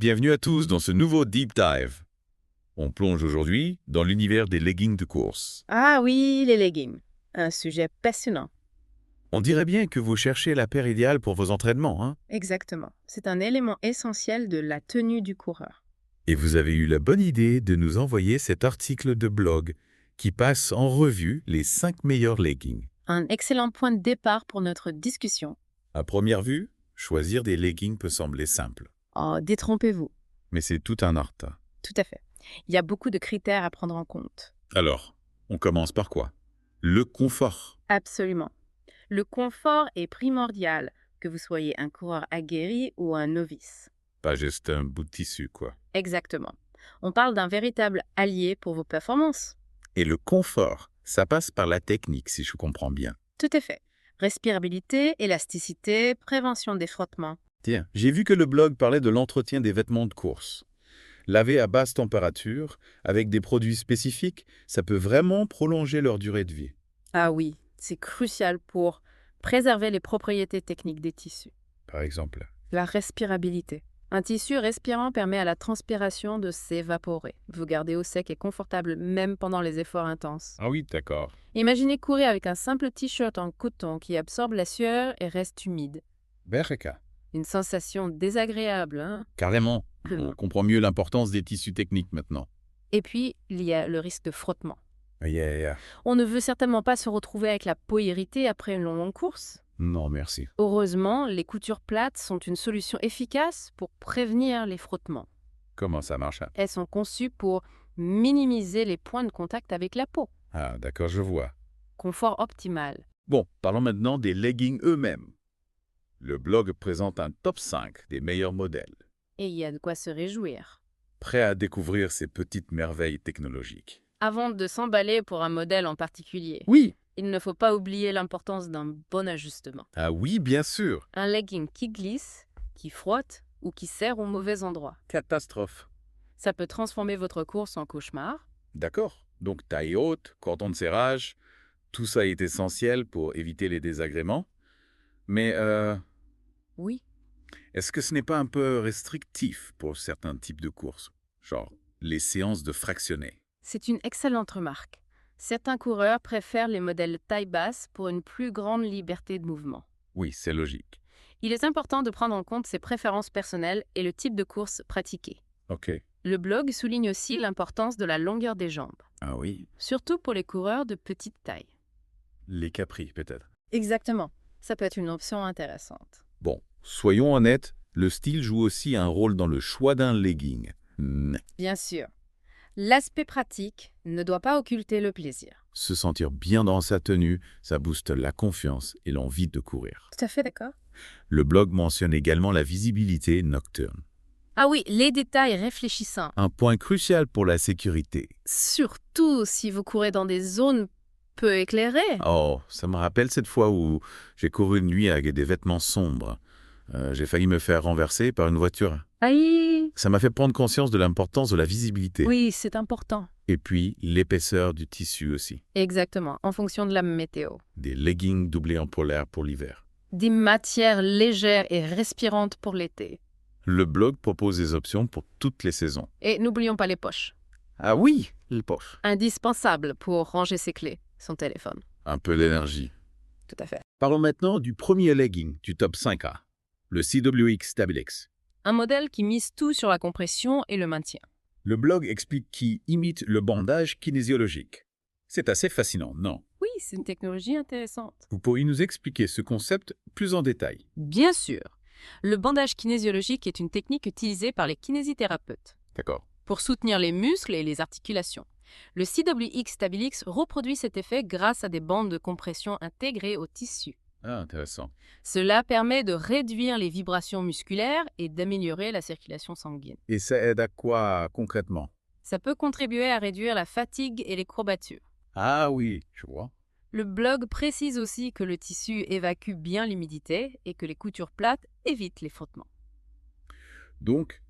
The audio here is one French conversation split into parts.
bienvenue à tous dans ce nouveau Deep Dive. On plonge aujourd'hui dans l'univers des leggings de course. Ah oui, les leggings. Un sujet passionnant. On dirait bien que vous cherchez la paire idéale pour vos entraînements, hein? Exactement. C'est un élément essentiel de la tenue du coureur. Et vous avez eu la bonne idée de nous envoyer cet article de blog qui passe en revue les 5 meilleurs leggings. Un excellent point de départ pour notre discussion. À première vue, choisir des leggings peut sembler simple. Oh, détrompez-vous. Mais c'est tout un art. Tout à fait. Il y a beaucoup de critères à prendre en compte. Alors, on commence par quoi? Le confort. Absolument. Le confort est primordial, que vous soyez un coureur aguerri ou un novice. Pas juste un bout de tissu, quoi. Exactement. On parle d'un véritable allié pour vos performances. Et le confort, ça passe par la technique, si je comprends bien. Tout à fait. Respirabilité, élasticité, prévention des frottements. Tiens, j'ai vu que le blog parlait de l'entretien des vêtements de course. Laver à basse température, avec des produits spécifiques, ça peut vraiment prolonger leur durée de vie. Ah oui, c'est crucial pour préserver les propriétés techniques des tissus. Par exemple. La respirabilité. Un tissu respirant permet à la transpiration de s'évaporer. Vous gardez au sec et confortable même pendant les efforts intenses. Ah oui, d'accord. Imaginez courir avec un simple t-shirt en coton qui absorbe la sueur et reste humide. Berka. Une sensation désagréable, hein? Carrément. On comprend mieux l'importance des tissus techniques maintenant. Et puis, il y a le risque de frottement. Yeah. On ne veut certainement pas se retrouver avec la peau irritée après une longue course. Non, merci. Heureusement, les coutures plates sont une solution efficace pour prévenir les frottements. Comment ça marche? Elles sont conçues pour minimiser les points de contact avec la peau. Ah, d'accord, je vois. Confort optimal. Bon, parlons maintenant des leggings eux-mêmes. Le blog présente un top 5 des meilleurs modèles. Et il y a de quoi se réjouir. Prêt à découvrir ces petites merveilles technologiques. Avant de s'emballer pour un modèle en particulier, Oui. il ne faut pas oublier l'importance d'un bon ajustement. Ah oui, bien sûr. Un legging qui glisse, qui frotte ou qui serre au mauvais endroit. Catastrophe. Ça peut transformer votre course en cauchemar. D'accord. Donc taille haute, cordon de serrage, tout ça est essentiel pour éviter les désagréments. Mais Oui. est-ce que ce n'est pas un peu restrictif pour certains types de courses? Genre les séances de fractionnés. C'est une excellente remarque. Certains coureurs préfèrent les modèles taille basse pour une plus grande liberté de mouvement. Oui, c'est logique. Il est important de prendre en compte ses préférences personnelles et le type de course pratiquée. Ok. Le blog souligne aussi l'importance de la longueur des jambes, Ah oui. surtout pour les coureurs de petite taille. Les capris, peut-être. Exactement. Ça peut être une option intéressante. Bon, soyons honnêtes, le style joue aussi un rôle dans le choix d'un legging. Bien sûr. L'aspect pratique ne doit pas occulter le plaisir. Se sentir bien dans sa tenue, ça booste la confiance et l'envie de courir. Tout à fait d'accord. Le blog mentionne également la visibilité nocturne. Ah oui, les détails réfléchissants. Un point crucial pour la sécurité. Surtout si vous courez dans des zones peu éclairées. Oh, ça me rappelle cette fois où j'ai couru une nuit avec des vêtements sombres. J'ai failli me faire renverser par une voiture. Aïe! Ça m'a fait prendre conscience de l'importance de la visibilité. Oui, c'est important. Et puis, l'épaisseur du tissu aussi. Exactement, en fonction de la météo. Des leggings doublés en polaire pour l'hiver. Des matières légères et respirantes pour l'été. Le blog propose des options pour toutes les saisons. Et n'oublions pas les poches. Ah oui, les poches. Indispensable pour ranger ses clés, son téléphone. Un peu d'énergie. Tout à fait. Parlons maintenant du premier legging du top 5A, le CWX Stabilix. Un modèle qui mise tout sur la compression et le maintien. Le blog explique qu'il imite le bandage kinésiologique. C'est assez fascinant, non? Oui, c'est une technologie intéressante. Vous pourriez nous expliquer ce concept plus en détail? Bien sûr. Le bandage kinésiologique est une technique utilisée par les kinésithérapeutes D'accord. pour soutenir les muscles et les articulations. Le CWX Stabilix reproduit cet effet grâce à des bandes de compression intégrées au tissu. Ah, intéressant. Cela permet de réduire les vibrations musculaires et d'améliorer la circulation sanguine. Et ça aide à quoi concrètement? Ça peut contribuer à réduire la fatigue et les courbatures. Ah oui, je vois. Le blog précise aussi que le tissu évacue bien l'humidité et que les coutures plates évitent les frottements. Donc,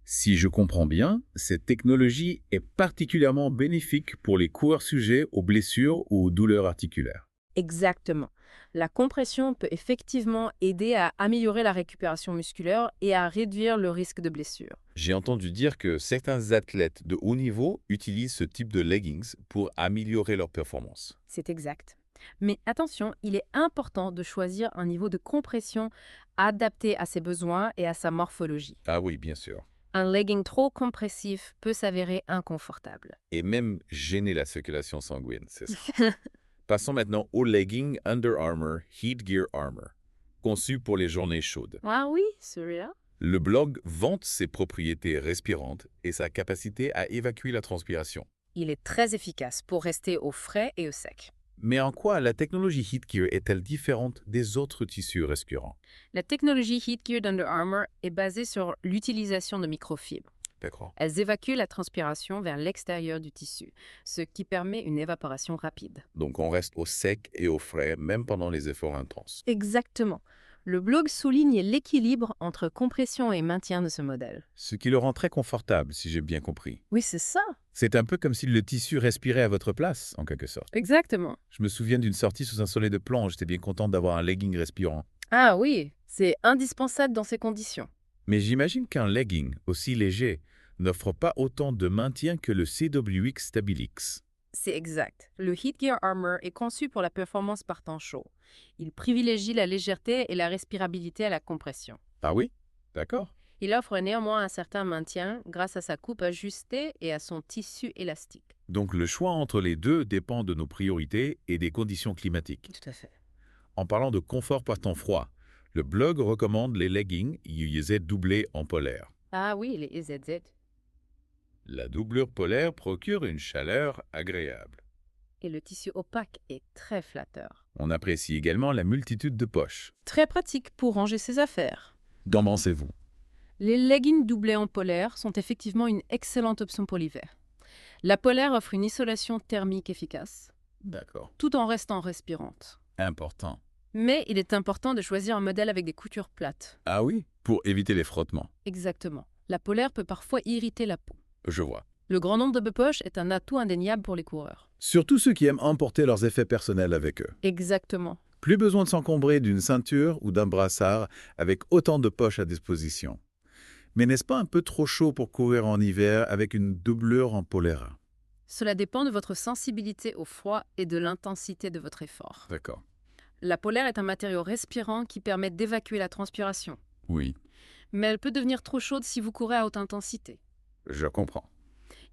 si je comprends bien, cette technologie est particulièrement bénéfique pour les coureurs sujets aux blessures ou aux douleurs articulaires. Exactement. La compression peut effectivement aider à améliorer la récupération musculaire et à réduire le risque de blessure. J'ai entendu dire que certains athlètes de haut niveau utilisent ce type de leggings pour améliorer leur performance. C'est exact. Mais attention, il est important de choisir un niveau de compression adapté à ses besoins et à sa morphologie. Ah oui, bien sûr. Un legging trop compressif peut s'avérer inconfortable. Et même gêner la circulation sanguine, c'est ça. Passons maintenant au legging Under Armour Heat Gear Armor, conçu pour les journées chaudes. Ah oui, celui-là. Le blog vante ses propriétés respirantes et sa capacité à évacuer la transpiration. Il est très efficace pour rester au frais et au sec. Mais en quoi la technologie HeatGear est-elle différente des autres tissus respirants? La technologie HeatGear d'Under Armour est basée sur l'utilisation de microfibres. D'accord. Elles évacuent la transpiration vers l'extérieur du tissu, ce qui permet une évaporation rapide. Donc on reste au sec et au frais, même pendant les efforts intenses. Exactement. Le blog souligne l'équilibre entre compression et maintien de ce modèle. Ce qui le rend très confortable, si j'ai bien compris. Oui, c'est ça. C'est un peu comme si le tissu respirait à votre place, en quelque sorte. Exactement. Je me souviens d'une sortie sous un soleil de plomb, j'étais bien content d'avoir un legging respirant. Ah oui, c'est indispensable dans ces conditions. Mais j'imagine qu'un legging aussi léger n'offre pas autant de maintien que le CWX Stabilix. C'est exact. Le HeatGear Armor est conçu pour la performance par temps chaud. Il privilégie la légèreté et la respirabilité à la compression. Ah oui? D'accord. Il offre néanmoins un certain maintien grâce à sa coupe ajustée et à son tissu élastique. Donc le choix entre les deux dépend de nos priorités et des conditions climatiques. Tout à fait. En parlant de confort par temps froid, le blog recommande les leggings UZ doublés en polaire. Ah oui, les EZZ. La doublure polaire procure une chaleur agréable. Et le tissu opaque est très flatteur. On apprécie également la multitude de poches. Très pratique pour ranger ses affaires. Qu'en pensez-vous? Les leggings doublés en polaire sont effectivement une excellente option pour l'hiver. La polaire offre une isolation thermique efficace, D'accord. tout en restant respirante. Important. Mais il est important de choisir un modèle avec des coutures plates. Ah oui? Pour éviter les frottements. Exactement. La polaire peut parfois irriter la peau. Je vois. Le grand nombre de poches est un atout indéniable pour les coureurs. Surtout ceux qui aiment emporter leurs effets personnels avec eux. Exactement. Plus besoin de s'encombrer d'une ceinture ou d'un brassard avec autant de poches à disposition. Mais n'est-ce pas un peu trop chaud pour courir en hiver avec une doublure en polaire? Cela dépend de votre sensibilité au froid et de l'intensité de votre effort. D'accord. La polaire est un matériau respirant qui permet d'évacuer la transpiration. Oui, Mais elle peut devenir trop chaude si vous courez à haute intensité. je comprends.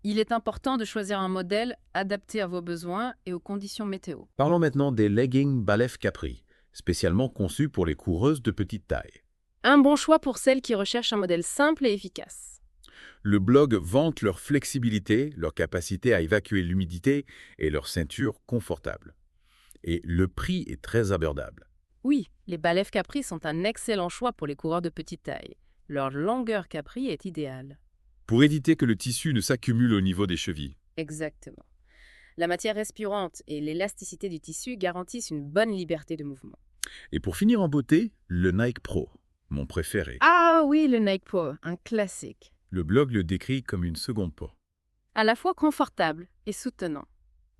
Il est important de choisir un modèle adapté à vos besoins et aux conditions météo. Parlons maintenant des leggings Balef Capri, spécialement conçus pour les coureuses de petite taille. Un bon choix pour celles qui recherchent un modèle simple et efficace. Le blog vante leur flexibilité, leur capacité à évacuer l'humidité et leur ceinture confortable. Et le prix est très abordable. Oui, les balèves Capri sont un excellent choix pour les coureurs de petite taille. Leur longueur Capri est idéale. Pour éviter que le tissu ne s'accumule au niveau des chevilles. Exactement. La matière respirante et l'élasticité du tissu garantissent une bonne liberté de mouvement. Et pour finir en beauté, le Nike Pro, mon préféré. Ah oui, le Nike Pro, un classique. Le blog le décrit comme une seconde peau. À la fois confortable et soutenant.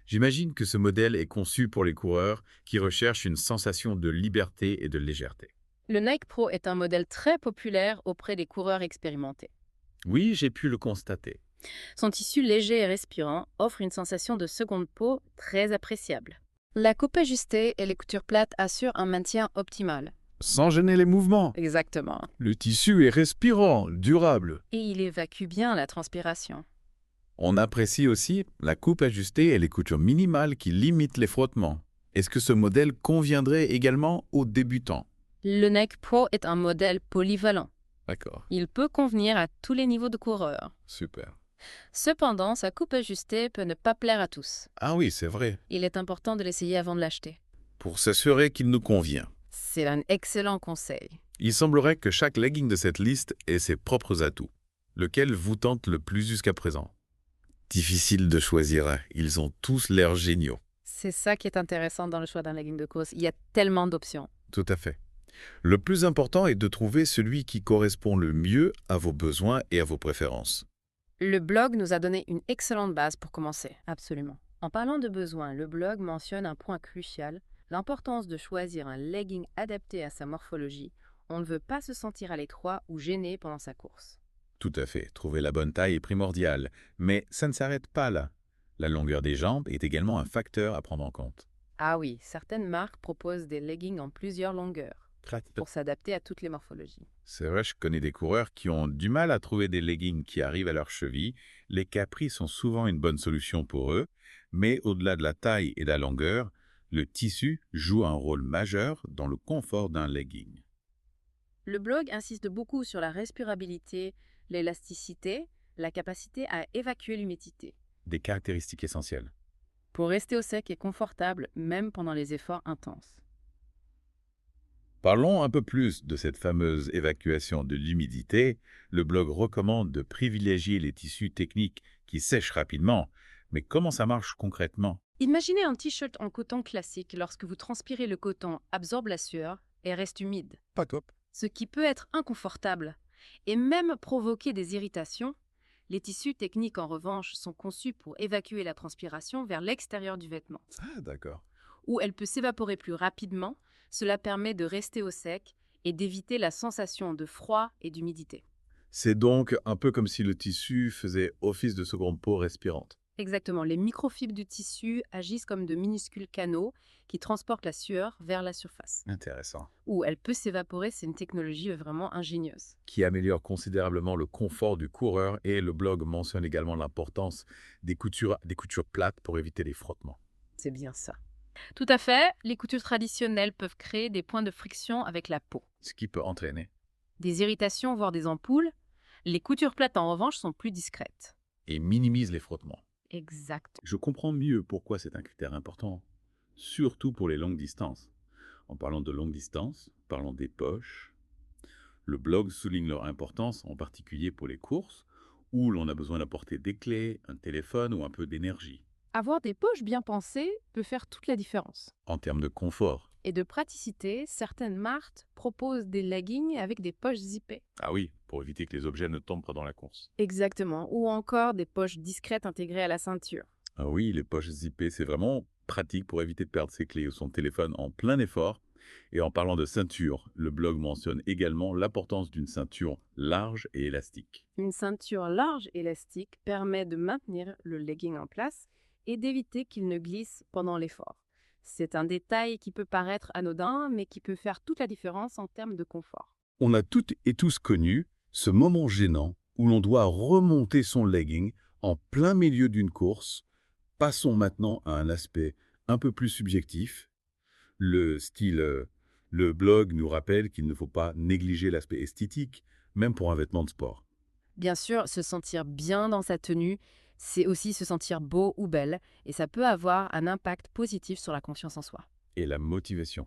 J'imagine que ce modèle est conçu pour les coureurs qui recherchent une sensation de liberté et de légèreté. Le Nike Pro est un modèle très populaire auprès des coureurs expérimentés. Oui, j'ai pu le constater. Son tissu léger et respirant offre une sensation de seconde peau très appréciable. La coupe ajustée et les coutures plates assurent un maintien optimal. Sans gêner les mouvements. Exactement. Le tissu est respirant, durable. Et il évacue bien la transpiration. On apprécie aussi la coupe ajustée et les coutures minimales qui limitent les frottements. Est-ce que ce modèle conviendrait également aux débutants? Le Nike Pro est un modèle polyvalent. D'accord, Il peut convenir à tous les niveaux de coureurs. super. Cependant, sa coupe ajustée peut ne pas plaire à tous. Ah oui, c'est vrai. Il est important de l'essayer avant de l'acheter. Pour s'assurer qu'il nous convient. C'est un excellent conseil. Il semblerait que chaque legging de cette liste ait ses propres atouts. Lequel vous tente le plus jusqu'à présent? Difficile de choisir, hein. Ils ont tous l'air géniaux. C'est ça qui est intéressant dans le choix d'un legging de course. Il y a tellement d'options. Tout à fait. Le plus important est de trouver celui qui correspond le mieux à vos besoins et à vos préférences. Le blog nous a donné une excellente base pour commencer. Absolument. En parlant de besoins, le blog mentionne un point crucial, L'importance de choisir un legging adapté à sa morphologie. On ne veut pas se sentir à l'étroit ou gêné pendant sa course. Tout à fait, trouver la bonne taille est primordial, mais ça ne s'arrête pas là. La longueur des jambes est également un facteur à prendre en compte. Ah oui, certaines marques proposent des leggings en plusieurs longueurs pour s'adapter à toutes les morphologies. C'est vrai, je connais des coureurs qui ont du mal à trouver des leggings qui arrivent à leurs chevilles. Les capris sont souvent une bonne solution pour eux, mais au-delà de la taille et de la longueur, le tissu joue un rôle majeur dans le confort d'un legging. Le blog insiste beaucoup sur la respirabilité, l'élasticité, la capacité à évacuer l'humidité, Des caractéristiques essentielles. pour rester au sec et confortable même pendant les efforts intenses. Parlons un peu plus de cette fameuse évacuation de l'humidité. Le blog recommande de privilégier les tissus techniques qui sèchent rapidement. Mais comment ça marche concrètement? Imaginez un t-shirt en coton classique. Lorsque vous transpirez, le coton absorbe la sueur et reste humide, Pas top. ce qui peut être inconfortable et même provoquer des irritations. Les tissus techniques, en revanche, sont conçus pour évacuer la transpiration vers l'extérieur du vêtement, Ah, d'accord. où elle peut s'évaporer plus rapidement. Cela permet de rester au sec et d'éviter la sensation de froid et d'humidité. C'est donc un peu comme si le tissu faisait office de seconde peau respirante. Exactement, les microfibres du tissu agissent comme de minuscules canaux qui transportent la sueur vers la surface. Intéressant. Où elle peut s'évaporer, c'est une technologie vraiment ingénieuse. Qui améliore considérablement le confort du coureur et le blog mentionne également l'importance des coutures plates pour éviter les frottements. C'est bien ça. Tout à fait, les coutures traditionnelles peuvent créer des points de friction avec la peau, Ce qui peut entraîner des irritations, voire des ampoules. Les coutures plates, en revanche, sont plus discrètes. et minimise les frottements. Exact. Je comprends mieux pourquoi c'est un critère important, surtout pour les longues distances. En parlant de longue distance, parlons des poches. Le blog souligne leur importance, en particulier pour les courses, où l'on a besoin d'apporter des clés, un téléphone ou un peu d'énergie. Avoir des poches bien pensées peut faire toute la différence. En termes de confort, Et de praticité, certaines marques proposent des leggings avec des poches zippées. ah oui, pour éviter que les objets ne tombent pendant la course. Exactement. Ou encore des poches discrètes intégrées à la ceinture. Ah oui, les poches zippées, c'est vraiment pratique pour éviter de perdre ses clés ou son téléphone en plein effort. Et en parlant de ceinture, le blog mentionne également l'importance d'une ceinture large et élastique. Une ceinture large élastique permet de maintenir le legging en place et d'éviter qu'il ne glisse pendant l'effort. C'est un détail qui peut paraître anodin, mais qui peut faire toute la différence en termes de confort. On a toutes et tous connu ce moment gênant où l'on doit remonter son legging en plein milieu d'une course. Passons maintenant à un aspect un peu plus subjectif. Le blog nous rappelle qu'il ne faut pas négliger l'aspect esthétique, même pour un vêtement de sport. Bien sûr, se sentir bien dans sa tenue, c'est aussi se sentir beau ou belle, et ça peut avoir un impact positif sur la confiance en soi. Et la motivation.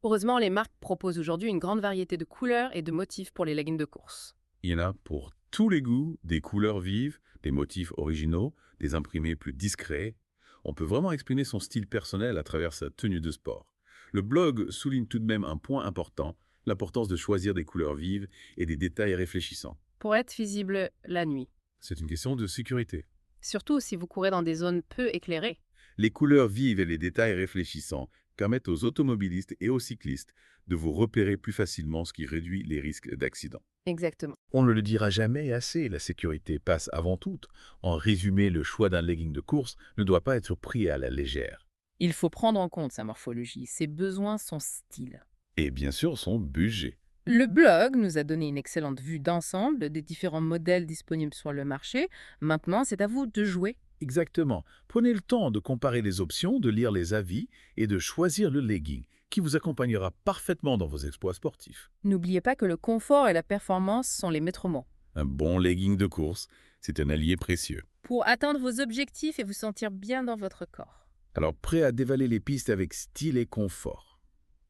Heureusement, les marques proposent aujourd'hui une grande variété de couleurs et de motifs pour les leggings de course. Il y en a pour tous les goûts, des couleurs vives, des motifs originaux, des imprimés plus discrets. On peut vraiment exprimer son style personnel à travers sa tenue de sport. Le blog souligne tout de même un point important, l'importance de choisir des couleurs vives et des détails réfléchissants. Pour être visible la nuit. C'est une question de sécurité. Surtout si vous courez dans des zones peu éclairées. Les couleurs vives et les détails réfléchissants permettent aux automobilistes et aux cyclistes de vous repérer plus facilement, ce qui réduit les risques d'accident. Exactement. On ne le dira jamais assez, la sécurité passe avant tout. En résumé, le choix d'un legging de course ne doit pas être pris à la légère. Il faut prendre en compte sa morphologie, ses besoins, son style. Et bien sûr, son budget. Le blog nous a donné une excellente vue d'ensemble des différents modèles disponibles sur le marché. Maintenant, c'est à vous de jouer. Exactement. Prenez le temps de comparer les options, de lire les avis et de choisir le legging qui vous accompagnera parfaitement dans vos exploits sportifs. N'oubliez pas que le confort et la performance sont les maîtres mots. Un bon legging de course, c'est un allié précieux. Pour atteindre vos objectifs et vous sentir bien dans votre corps. Alors, prêt à dévaler les pistes avec style et confort.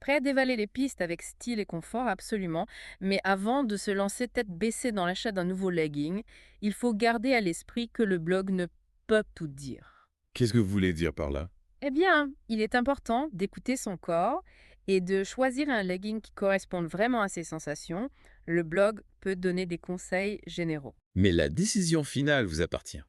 Prêt à dévaler les pistes avec style et confort, absolument. Mais avant de se lancer tête baissée dans l'achat d'un nouveau legging, il faut garder à l'esprit que le blog ne peut tout dire. Qu'est-ce que vous voulez dire par là? Eh bien, il est important d'écouter son corps et de choisir un legging qui corresponde vraiment à ses sensations. Le blog peut donner des conseils généraux. Mais la décision finale vous appartient.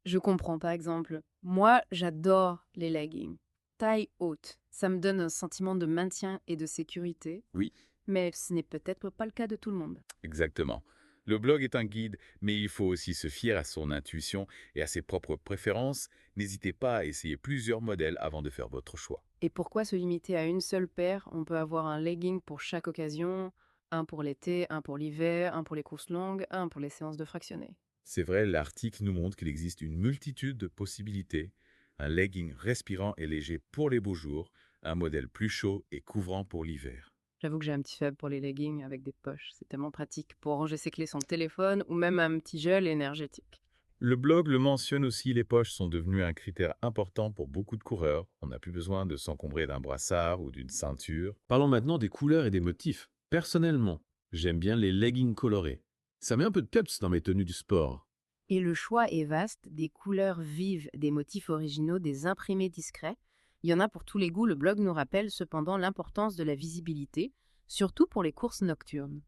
Je comprends, par exemple. Moi, j'adore les leggings. Taille haute. Ça me donne un sentiment de maintien et de sécurité, Oui, mais ce n'est peut-être pas le cas de tout le monde. exactement. Le blog est un guide, mais il faut aussi se fier à son intuition et à ses propres préférences. N'hésitez pas à essayer plusieurs modèles avant de faire votre choix. Et pourquoi se limiter à une seule paire? On peut avoir un legging pour chaque occasion, un pour l'été, un pour l'hiver, un pour les courses longues, un pour les séances de fractionnés. C'est vrai, l'article nous montre qu'il existe une multitude de possibilités. Un legging respirant et léger pour les beaux jours, un modèle plus chaud et couvrant pour l'hiver. J'avoue que j'ai un petit faible pour les leggings avec des poches. C'est tellement pratique pour ranger ses clés sur le téléphone ou même un petit gel énergétique. Le blog le mentionne aussi, les poches sont devenues un critère important pour beaucoup de coureurs. On n'a plus besoin de s'encombrer d'un brassard ou d'une ceinture. Parlons maintenant des couleurs et des motifs. Personnellement, j'aime bien les leggings colorés. Ça met un peu de peps dans mes tenues du sport. Et le choix est vaste, des couleurs vives, des motifs originaux, des imprimés discrets. Il y en a pour tous les goûts. Le blog nous rappelle cependant l'importance de la visibilité, surtout pour les courses nocturnes.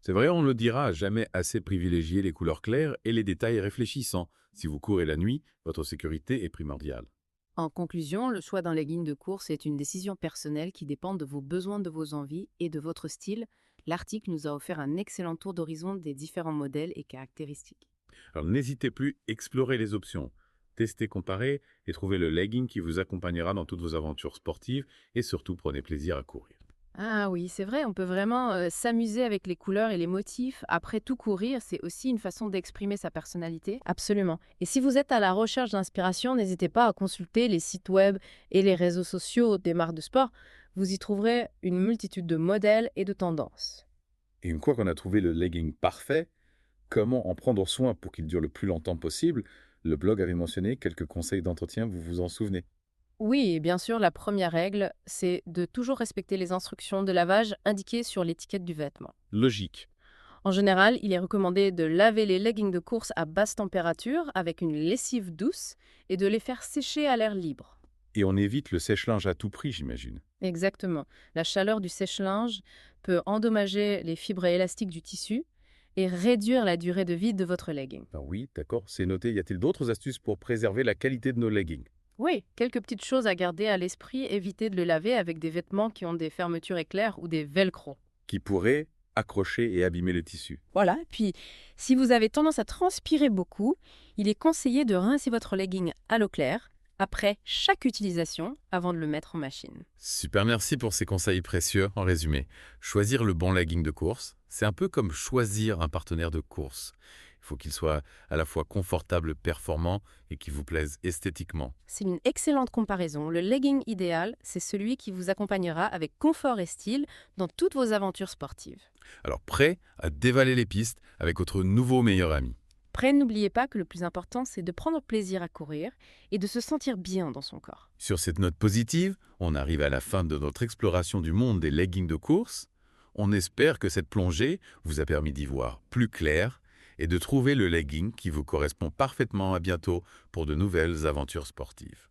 C'est vrai, on ne le dira, jamais assez privilégier les couleurs claires et les détails réfléchissants. Si vous courez la nuit, votre sécurité est primordiale. En conclusion, le choix d'un legging de course est une décision personnelle qui dépend de vos besoins, de vos envies et de votre style. L'article nous a offert un excellent tour d'horizon des différents modèles et caractéristiques. Alors n'hésitez plus, explorez les options. Testez, comparez et trouvez le legging qui vous accompagnera dans toutes vos aventures sportives et surtout prenez plaisir à courir. Ah oui, c'est vrai, on peut vraiment s'amuser avec les couleurs et les motifs. Après tout courir, c'est aussi une façon d'exprimer sa personnalité. Absolument. Et si vous êtes à la recherche d'inspiration, n'hésitez pas à consulter les sites web et les réseaux sociaux des marques de sport. Vous y trouverez une multitude de modèles et de tendances. Et une fois qu'on a trouvé le legging parfait, comment en prendre soin pour qu'il dure le plus longtemps possible? Le blog avait mentionné quelques conseils d'entretien, vous vous en souvenez? Oui, et bien sûr, la première règle, c'est de toujours respecter les instructions de lavage indiquées sur l'étiquette du vêtement. Logique. En général, il est recommandé de laver les leggings de course à basse température avec une lessive douce et de les faire sécher à l'air libre. Et on évite le sèche-linge à tout prix, j'imagine. Exactement. La chaleur du sèche-linge peut endommager les fibres élastiques du tissu et réduire la durée de vie de votre legging. Ben oui, d'accord, c'est noté. Y a-t-il d'autres astuces pour préserver la qualité de nos leggings? Oui, quelques petites choses à garder à l'esprit, évitez de le laver avec des vêtements qui ont des fermetures éclairs ou des velcro. Qui pourraient accrocher et abîmer le tissu. Voilà, puis si vous avez tendance à transpirer beaucoup, il est conseillé de rincer votre legging à l'eau claire après chaque utilisation avant de le mettre en machine. Super, merci pour ces conseils précieux. En résumé, choisir le bon legging de course, c'est un peu comme choisir un partenaire de course. Il faut qu'il soit à la fois confortable, performant et qui vous plaise esthétiquement. C'est une excellente comparaison. Le legging idéal, c'est celui qui vous accompagnera avec confort et style dans toutes vos aventures sportives. Alors prêt à dévaler les pistes avec votre nouveau meilleur ami. Après, n'oubliez pas que le plus important, c'est de prendre plaisir à courir et de se sentir bien dans son corps. Sur cette note positive, on arrive à la fin de notre exploration du monde des leggings de course. On espère que cette plongée vous a permis d'y voir plus clair et de trouver le legging qui vous correspond parfaitement. À bientôt pour de nouvelles aventures sportives.